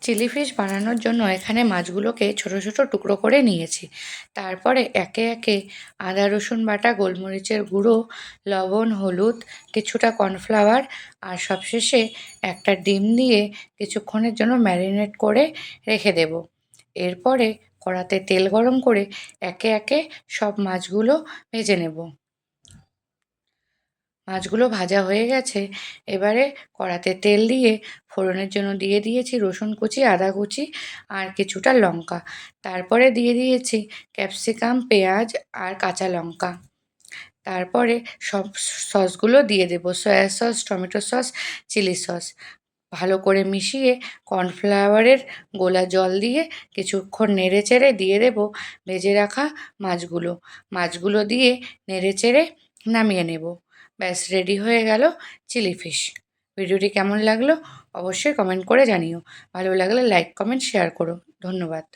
Chilli fish বানানোর জন্য এখানে মাছগুলোকে ছোট ছোট টুকরো করে নিয়েছি। তারপরে একে একে আদা রসুন বাটা, গোলমরিচের গুঁড়ো, লবণ, হলুদ, কিছুটা কর্নফ্লাওয়ার আর সবশেষে একটা ডিম দিয়ে কিছুক্ষণের জন্য ম্যারিনেট করে রেখে দেব। এরপরে কড়াতে তেল গরম করে একে একে সব মাছগুলো ভেজে নেব। মাছগুলো ভাজা হয়ে গেছে। এবারে কড়াতে তেল দিয়ে ফোড়নের জন্য দিয়ে দিয়েছি রসুন কুচি, আদা কুচি আর কিছুটা লঙ্কা। তারপরে দিয়ে দিয়েছি ক্যাপসিকাম, পেঁয়াজ আর কাঁচা লঙ্কা। তারপরে সব সসগুলো দিয়ে দেবো, soya sauce, tomato sauce, chilli sauce. ভালো করে মিশিয়ে কর্নফ্লাওয়ারের গোলা জল দিয়ে কিছুক্ষণ নেড়ে চেড়ে দিয়ে দেবো ভেজে রাখা মাছগুলো। মাছগুলো দিয়ে নেড়ে চেড়ে নামিয়ে নেব। ব্যাস, রেডি হয়ে গেল চিলি ফিশ। ভিডিওটি কেমন লাগলো অবশ্যই কমেন্ট করে জানিও। ভালো লাগলে লাইক, কমেন্ট, শেয়ার করো। ধন্যবাদ।